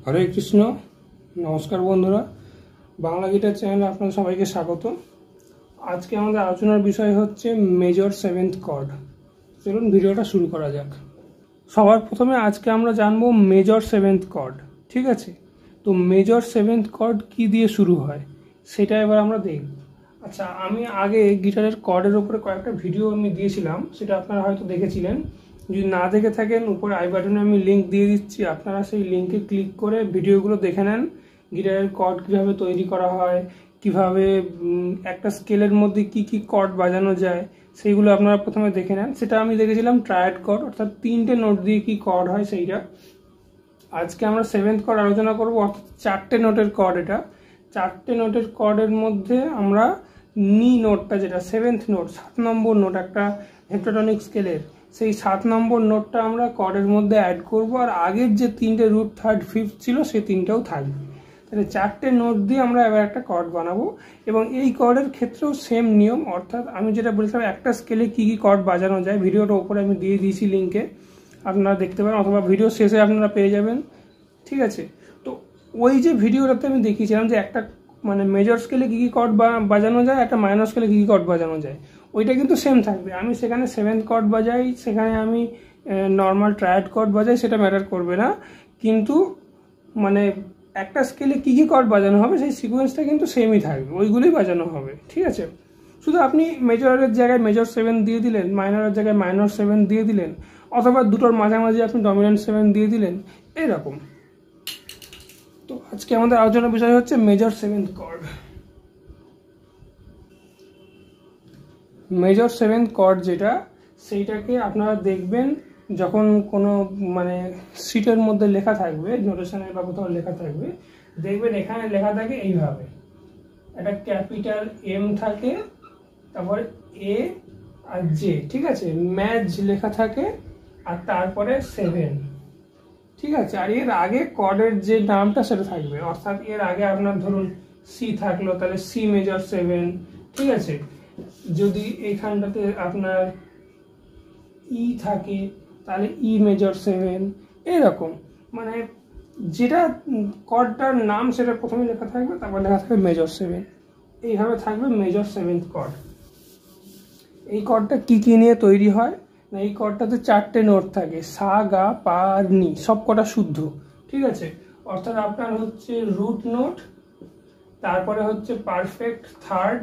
হরে কৃষ্ণ। নমস্কার বন্ধুরা, বাংলা গিটার চ্যানেলে আপনাদের সবাইকে স্বাগত। আজকে আমাদের আলোচনার বিষয় হচ্ছে মেজর সেভেন্থ কর্ড। চলুন ভিডিওটা শুরু করা যাক। সবার প্রথমে আজকে আমরা জানবো মেজর সেভেন্থ কর্ড। ঠিক আছে, তো মেজর সেভেন্থ কর্ড কি দিয়ে শুরু হয় সেটা এবার আমরা দেখব। আচ্ছা, আমি আগে গিটারের কর্ডের উপরে কয়েকটা ভিডিও আমি দিয়েছিলাম, সেটা আপনারা হয়তো দেখেছিলেন। যদি না দেখে থাকেন, উপরে আই বাটনে আমি লিঙ্ক দিয়ে দিচ্ছি, আপনারা সেই লিঙ্কে ক্লিক করে ভিডিওগুলো দেখে নেন। গিটারের কর্ড কীভাবে তৈরি করা হয়, কিভাবে একটা স্কেলের মধ্যে কি কি কর্ড বাজানো যায়, সেইগুলো আপনারা প্রথমে দেখে নেন। সেটা আমি দেখেছিলাম ট্রায়াড কর্ড, অর্থাৎ 3টে নোট দিয়ে কি কর্ড হয় সেইটা। আজকে আমরা সেভেন্থ কর্ড আলোচনা করব, অর্থাৎ 4টে নোটের কর্ড। এটা 4টে নোটের কর্ডের মধ্যে আমরা নি নোটটা, যেটা সেভেন্থ নোট, 7 নম্বর নোট একটা হেপ্টাটনিক স্কেলের, সেই 7 নম্বর নোটটা আমরা কর্ডের মধ্যে অ্যাড করব। আর আগের যে 3টে রুট, থার্ড, ফিফথ ছিল, সেই 3টেও থাকবে। তাহলে 4টে নোট দিয়ে আমরা এবার একটা কর্ড বানাবো। এবং এই কর্ডের ক্ষেত্রেও সেম নিয়ম, অর্থাৎ আমি যেটা বলেছিলাম একটা স্কেলে কি কি কর্ড বাজানো যায়, ভিডিওটা উপরে আমি দিয়ে দিয়েছি লিঙ্কে, আপনারা দেখতে পারেন, অথবা ভিডিও শেষে আপনারা পেয়ে যাবেন। ঠিক আছে, তো ওই যে ভিডিওটাতে আমি দেখিয়েছিলাম যে একটা মানে মেজর স্কেলে কী কী কর্ড বাজানো যায়, একটা মাইনর স্কেলে কী কী কর্ড বাজানো যায়, ওইটা কিন্তু সেম থাকবে। আমি সেখানে সেভেন্থ কর্ড বাজাই, সেখানে আমি নর্মাল ট্রায়াড কর্ড বাজাই, সেটা ম্যাটার করবে না। কিন্তু মানে একটা স্কেলে কী কী কর্ড বাজানো হবে সেই সিকোয়েন্সটা কিন্তু সেমই থাকবে, ওইগুলোই বাজানো হবে। ঠিক আছে, শুধু আপনি মেজরের জায়গায় মেজর 7 দিয়ে দিলেন, মাইনরের জায়গায় মাইনর 7 দিয়ে দিলেন, অথবা দুটোর মাঝামাঝি আপনি ডমিনেন্ট 7 দিয়ে দিলেন, এরকম। তো আজকে আমাদের আলোচনার বিষয় হচ্ছে major seventh chord. Major seventh chord যেটা, সেইটাকে আপনারা দেখবেন যখন কোনো মানে সিটের মধ্যে লেখা থাকবে, নোটেশনে বা কোথাও লেখা থাকবে, দেখবেন এখানে লেখা থাকে এইভাবে, একটা ক্যাপিটাল এম থাকে, তারপর এ আর জে, ঠিক আছে, ম্যাচ লেখা থাকে, আর তারপরে 7। ঠিক আছে, আর এর আগে কর্ডের যে নামটা সেটা থাকবে, অর্থাৎ এর আগে আপনার ধরুন সি থাকলো, তাহলে সি মেজর 7। ঠিক আছে, যদি এইখানটাতে আপনার ই থাকে তাহলে ই মেজর 7, এরকম। মানে যেটা কর্ডটার নাম সেটা প্রথমে লেখা থাকবে, তারপর লেখা থাকবে মেজর 7, এইভাবে থাকবে মেজর সেভেন্থ কর্ড। এই কর্ডটা কি কি নিয়ে তৈরি হয় না, এই কর্ডটাতে 4টে নোট থাকে, সা, গা, পা আর নি, সব কটা শুদ্ধ। ঠিক আছে, অর্থাৎ আপনার হচ্ছে রুট নোট, তারপরে হচ্ছে পারফেক্ট থার্ড,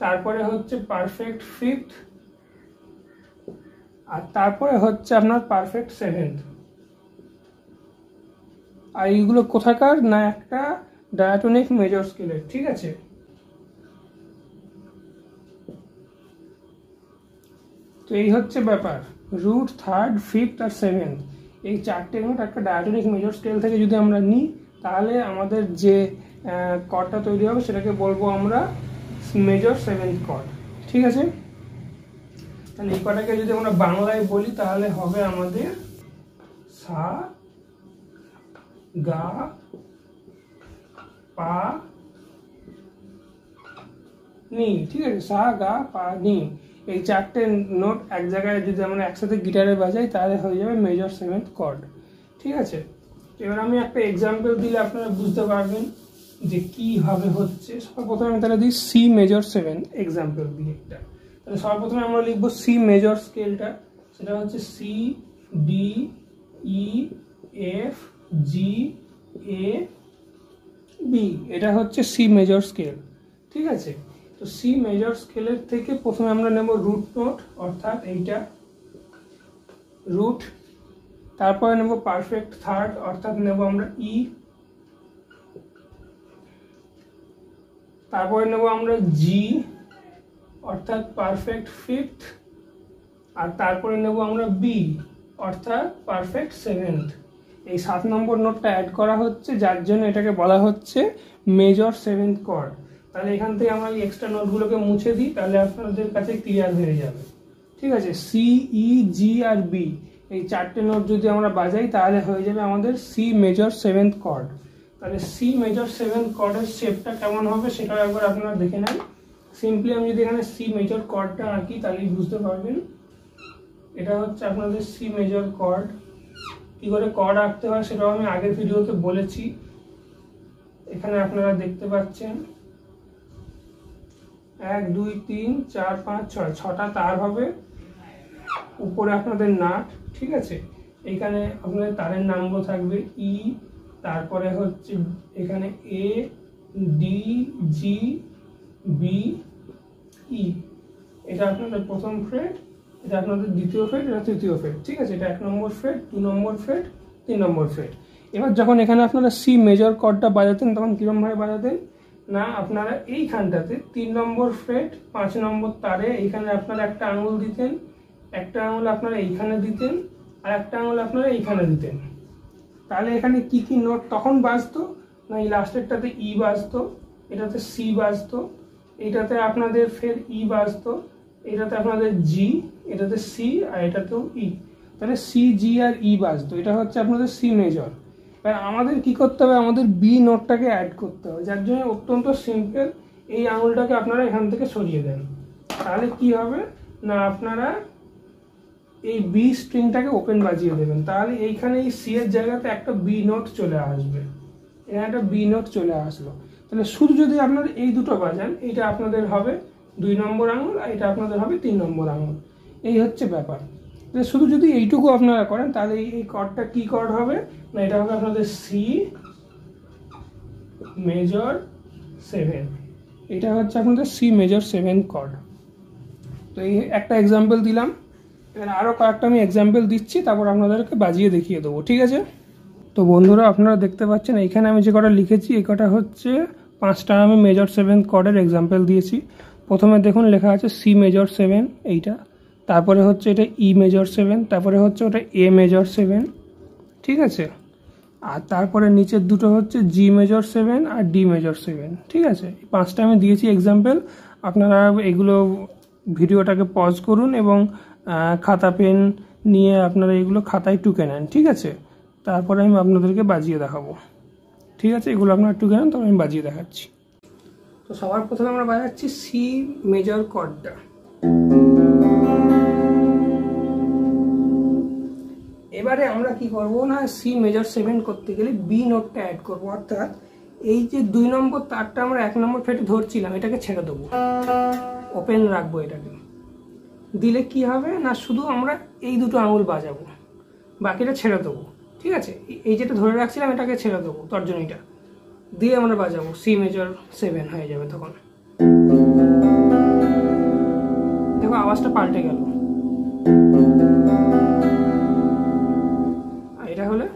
তারপরে হচ্ছে পারফেক্ট ফিফথ, আর তারপরে হচ্ছে আপনার পারফেক্ট 7th। আর এইগুলো কোথাকার না, একটা ডায়াটনিক মেজর স্কেলের। ঠিক আছে, তো এই হচ্ছে ব্যাপার, রুট, থার্ড, ফিফথ আর 7th, এই 4টে নোট একটা ডায়াটনিক মেজর স্কেল থেকে যদি আমরা নিই, তাহলে আমাদের যে কর্ডটা তৈরি হবে সেটাকে বলবো আমরা মেজর সেভেন্থ কর্ড। ঠিক আছে, তাহলে এই কটাকে যদি আমরা বাংলায় বলি তাহলে হবে আমাদের সা, গা, পা, নি। ঠিক আছে, সা, গা, পা, নি, এই 4টে নোট এক জায়গায় যদি আমরা একসাথে গিটারে বাজাই তাহলে হয়ে যাবে মেজর সেভেন্থ কর্ড। ঠিক আছে, এবার আমি একটা এক্সাম্পল দিলে আপনারা বুঝতে পারবেন যে কিভাবে হচ্ছে। সর্বপ্রথমে আমি তাহলে দিই সি মেজর 7 এক্সাম্পল দিই একটা। তাহলে সর্বপ্রথমে আমরা লিখবো সি মেজর স্কেলটা, সেটা হচ্ছে সি, ডি, ই, এফ, জি, এ, বি, এটা হচ্ছে সি মেজর স্কেল। ঠিক আছে, তো সি মেজর স্কেলের থেকে প্রথমে আমরা নেব রুট নোট, অর্থাৎ এইটা রুট, তারপরে নেব পারফেক্ট থার্ড, অর্থাৎ নেব আমরা ই, তারপরে নেব আমরা জি, অর্থাৎ পারফেক্ট ফিফথ, আর তারপরে নেব আমরা বি, অর্থাৎ পারফেক্ট 7th। এই 7 নম্বর নোটটা অ্যাড করা হচ্ছে, যার জন্য এটাকে বলা হচ্ছে মেজর সেভেন্থ কর্ড। তাহলে এখান থেকে আমরা এই এক্সট্রা নোটগুলোকে মুছে দিই, তাহলে আপনাদের কাছে ক্লিয়ার হয়ে যাবে। ঠিক আছে, সি, ই, জি আর বি, এই 4টে নোট যদি আমরা বাজাই তাহলে হয়ে যাবে আমাদের সি মেজর সেভেন্থ কর্ড। তাহলে সি মেজর 7 কর্ডের শেপটা কেমন হবে সেটাও একবার আপনারা দেখে নেন। সিম্পলি আমি যদি এখানে সি মেজর কর্ডটা আঁকি তাহলেই বুঝতে পারবেন। এটা হচ্ছে আপনাদের সি মেজর কর্ড। কী করে কর্ড আঁকতে হয় সেটাও আমি আগের ভিডিওতে বলেছি। এখানে আপনারা দেখতে পাচ্ছেন 1 2 3 4 5 6 ছটা তার হবে, উপরে আপনাদের নাট, ঠিক আছে। এখানে আপনাদের তারের নামগুলো থাকবে ই, তারপরে হচ্ছে এখানে A D G B E, এটা আপনাদের প্রথম ফ্রেট, এটা আপনাদের দ্বিতীয় ফ্রেট, এটা তৃতীয় ফ্রেট, ঠিক আছে। এটা 1 নম্বর ফ্রেট, 2 নম্বর ফ্রেট, 3 নম্বর ফ্রেট। এবার যখন এখানে আপনারা সি মেজর কর্ডটা বাজাতেন তখন কীরকমভাবে বাজাতেন না, আপনারা এইখানটাতে 3 নম্বর ফ্রেট 5 নম্বর তারে এইখানে আপনারা একটা আঙুল দিতেন, একটা আঙুল আপনারা এইখানে দিতেন, আর একটা আঙুল আপনারা এইখানে দিতেন। তাহলে এখানে কি কি নোট তখন বাজতো না, এই লাস্টেরটাতে ই বাজতো, এটাতে সি বাজতো, এটাতে আপনাদের ফের ই বাজতো, এটাতে আপনাদের জি, এটাতে সি, আর এটাতেও ই। তাহলে সি জি আর ই বাজতো, এটা হচ্ছে আপনাদের সি মেজর। এবার আমাদের কি করতে হবে, আমাদের বি নোটটাকে অ্যাড করতে হবে, যার জন্য অত্যন্ত সিম্পল, এই আঙুলটাকে আপনারা এখান থেকে সরিয়ে দেন। তাহলে কি হবে না, আপনারা এই বি স্ট্রিংটাকে ওপেন বাজিয়ে দেবেন, তাহলে এইখানে এই সি এর জায়গাতে একটা বি নোট চলে আসবে, এখানে একটা বি নোট চলে আসলো। তাহলে শুধু যদি আপনারা এই দুটো বাজান, এইটা আপনাদের হবে 2 নম্বর আঙুল, আর এটা আপনাদের হবে 3 নম্বর আঙুল। এই হচ্ছে ব্যাপার। শুধু যদি এইটুকু আপনারা করেন তাহলে এই কর্ডটা কি কর্ড হবে না, এটা হবে আপনাদের সি মেজর 7, এটা হচ্ছে আপনাদের সি মেজর 7 কর্ড। তো এই একটা এক্সাম্পল দিলাম, এবার আরও কয়েকটা আমি এক্সাম্পল দিচ্ছি, তারপর আপনাদেরকে বাজিয়ে দেখিয়ে দেবো, ঠিক আছে। তো বন্ধুরা আপনারা দেখতে পাচ্ছেন এইখানে আমি যে কটা লিখেছি, এই কটা হচ্ছে 5টা আমি মেজর 7 কর্ডের এক্সাম্পল দিয়েছি। প্রথমে দেখুন লেখা আছে সি মেজর 7 এইটা, তারপরে হচ্ছে এটা ই মেজর 7, তারপরে হচ্ছে ওটা এ মেজর 7, ঠিক আছে। আর তারপরে নিচের দুটো হচ্ছে জি মেজর 7 আর ডি মেজর 7, ঠিক আছে। এই 5টা আমি দিয়েছি এক্সাম্পল। আপনারা এগুলো ভিডিওটাকে পজ করুন এবং খাতা পেন নিয়ে আপনারা এগুলো খাতায় টুকে নেন, ঠিক আছে। তারপরে আমি আপনাদেরকে বাজিয়ে দেখাবো, ঠিক আছে। এগুলো আপনারা টুকে নেন, তবে আমি বাজিয়ে দেখাচ্ছি। তো সবার প্রথমে আমরা বাজাচ্ছি সি মেজর কর্ডটা। এবারে আমরা কি করব না, সি মেজর 7 করতে গেলে বি নোটটা অ্যাড করব, অর্থাৎ এই যে 2 নম্বর তারটা আমরা 1 নম্বর ফ্রেটে ধরছিলাম, এটাকে ছেড়ে দেবো, ওপেন রাখবো। এটাকে দিলে কি হবে না, শুধু আমরা এই দুটো আঙুল বাজাবো, বাকিটা ছেড়ে দেবো, ঠিক আছে। এই যেটা ধরে রাখছিলাম এটাকে ছেড়ে দেবো, তর্জনীটা দিয়ে আমরা বাজাবো, সি মেজর 7 হয়ে যাবে। তখন দেখো আওয়াজটা পাল্টে গেল। এটা হলে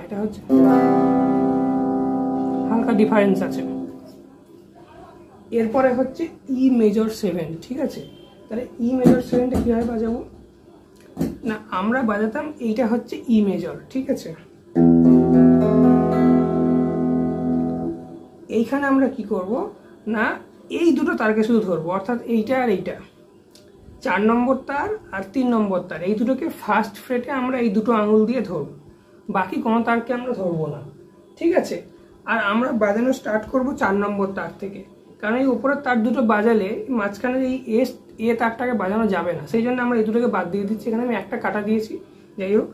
এটা হচ্ছে হালকা ডিফারেন্স আছে। এরপরে হচ্ছে ই মেজর 7, ঠিক আছে। তাহলে ই মেজর 7টা কীভাবে বাজাবো না, আমরা বাজাতাম এইটা হচ্ছে ই মেজর, ঠিক আছে। এইখানে আমরা কি করব না, এই দুটো তারকে শুধু ধরবো, অর্থাৎ এইটা আর এইটা, 4 নম্বর তার আর 3 নম্বর তার, এই দুটোকে ফার্স্ট ফ্রেটে আমরা এই দুটো আঙুল দিয়ে ধরব, বাকি কোনো তারকে আমরা ধরবো না, ঠিক আছে। আর আমরা বাজানো স্টার্ট করব 4 নম্বর তার থেকে, কারণ এই উপরের তার দুটো বাজালে মাঝখানে এই এ তারটাকে বাজানো যাবে না, সেই জন্য আমরা এই দুটোকে বাদ দিয়ে দিচ্ছি। এখানে আমি একটা কাটা দিয়েছি। যাই হোক,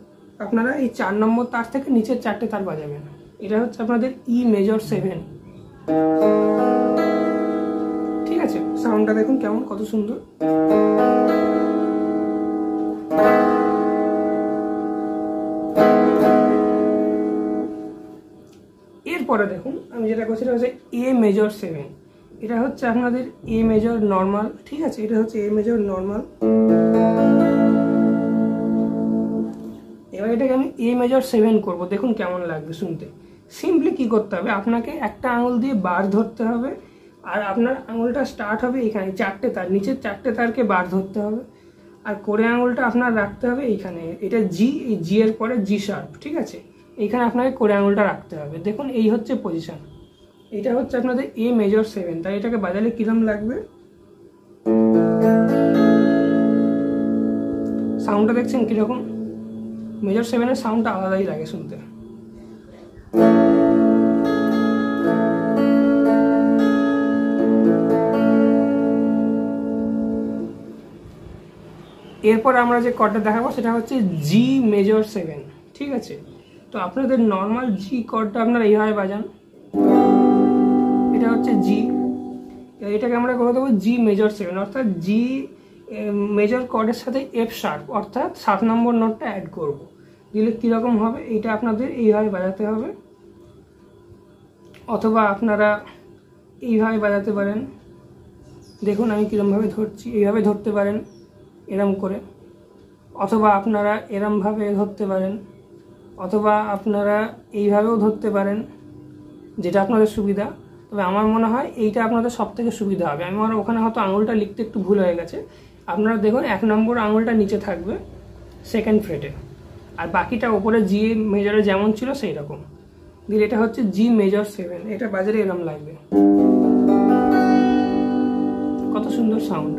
আপনারা এই 4 নম্বর তার থেকে নিচের 4টে তার বাজাবেন। এটা হচ্ছে আপনাদের ই মেজর 7, ঠিক আছে। সাউন্ডটা দেখুন কেমন, কত সুন্দর। এরপরে দেখুন আমি যেটা করছি সেটা হচ্ছে এ মেজর 7, এটা হচ্ছে আপনাদের এ মেজর নর্মাল, ঠিক আছে। এটা হচ্ছে এ মেজর নর্মাল। এবার এটাকে আমি এ মেজর 7 করব, দেখুন কেমন লাগবে শুনতে। সিম্পলি কি করতে হবে, আপনাকে একটা আঙুল দিয়ে বার ধরতে হবে, আর আপনার আঙুলটা স্টার্ট হবে এখানে, 4টে তার, নিচের 4টে তারকে বার ধরতে হবে, আর কোরে আঙুলটা আপনার রাখতে হবে এইখানে। এটা জি, এই জি এর পরে জি শার্প, ঠিক আছে। এইখানে আপনাকে কোরে আঙুলটা রাখতে হবে। দেখুন এই হচ্ছে পজিশন, এটা হচ্ছে আপনাদের এ মেজর 7। তাই এটাকে বাজালে কিরম লাগবে, সাউন্ডটা দেখছেন কিরকম। মেজর 7-এর সাউন্ডটা আলাদাই লাগে শুনতে। এরপর আমরা যে কর্ডটা দেখাবো সেটা হচ্ছে জি মেজর 7, ঠিক আছে। তো আপনাদের নর্মাল জি কর্ডটা আপনারা এইভাবে বাজান, এটা হচ্ছে জি, এটাকে আমরা করে দেবো জি মেজর 7, অর্থাৎ জি মেজর কর্ডের সাথে এফ শার্প অর্থাৎ 7 নম্বর নোটটা অ্যাড করব। দিলে কীরকম হবে এইটা আপনাদের এইভাবে বাজাতে হবে, অথবা আপনারা এইভাবে বাজাতে পারেন। দেখুন আমি কীরকমভাবে ধরছি, এইভাবে ধরতে পারেন এরম করে, অথবা আপনারা এরমভাবে ধরতে পারেন, অথবা আপনারা এইভাবেও ধরতে পারেন, যেটা আপনাদের সুবিধা। তবে আমার মনে হয় এইটা আপনাদের সব থেকে সুবিধা হবে। আমার ওখানে হয়তো আঙুলটা লিখতে একটু ভুল হয়ে গেছে। আপনারা দেখুন 1 নম্বর আঙুলটা নিচে থাকবে সেকেন্ড ফ্রেটে, আর বাকিটা ওপরে জি মেজরে যেমন ছিল সেই রকম দিলে এটা হচ্ছে জি মেজর 7। এটা বাজারে এরম লাগবে, কত সুন্দর সাউন্ড।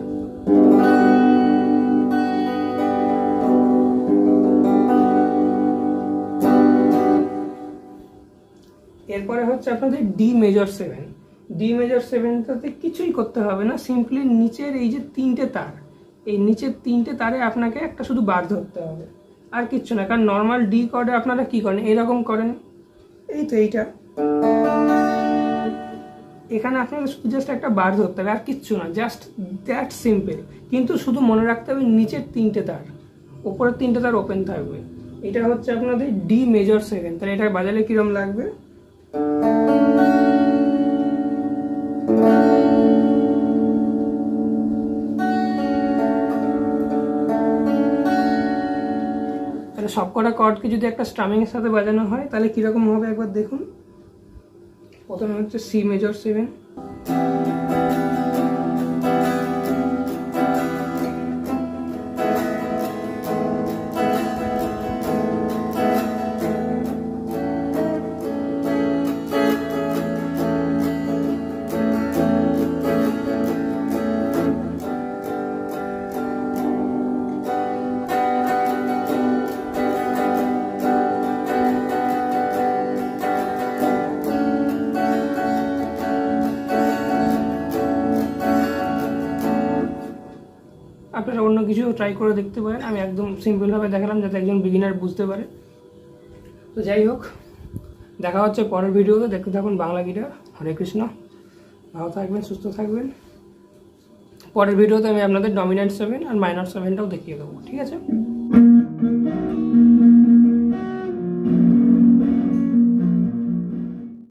এরপরে হচ্ছে আপনাদের ডি মেজর 7। ডি মেজর 7টাতে কিছুই করতে হবে না, সিম্পলি নিচের এই যে 3টে তার, এই নিচের 3টে তারে আপনাকে একটা শুধু বার ধরতে হবে, আর কিচ্ছু না। কারণ নর্মাল ডি কর্ডে আপনারা কি করেন, এরকম করেন, এই তো এইটা, এখানে আপনাদের শুধু জাস্ট একটা বার ধরতে হবে, আর কিচ্ছু না, জাস্ট দ্যাট সিম্পল। কিন্তু শুধু মনে রাখতে হবে নিচের 3টে তার, ওপরের 3টে তার ওপেন থাকবে। এটা হচ্ছে আপনাদের ডি মেজর 7। তাহলে এটা বাজালে কিরম লাগবে, তাহলে সবকটা কর্ডকে যদি একটা স্ট্রামিং এর সাথে বাজানো হয় তাহলে কিরকম হবে একবার দেখুন। প্রথমে হচ্ছে সি মেজর 7, আপনারা অন্য কিছু ট্রাই করে দেখতে পারেন। আমি একদম সিম্পলভাবে দেখালাম যাতে একজন বিগিনার বুঝতে পারে। তো যাই হোক, দেখা হচ্ছে পরের ভিডিওতে। দেখতে থাকুন বাংলা গিটার। হরে কৃষ্ণ, ভালো থাকবেন, সুস্থ থাকবেন। পরের ভিডিওতে আমি আপনাদের ডমিনেন্ট 7 আর মাইনর 7টাও দেখিয়ে দেবো, ঠিক আছে।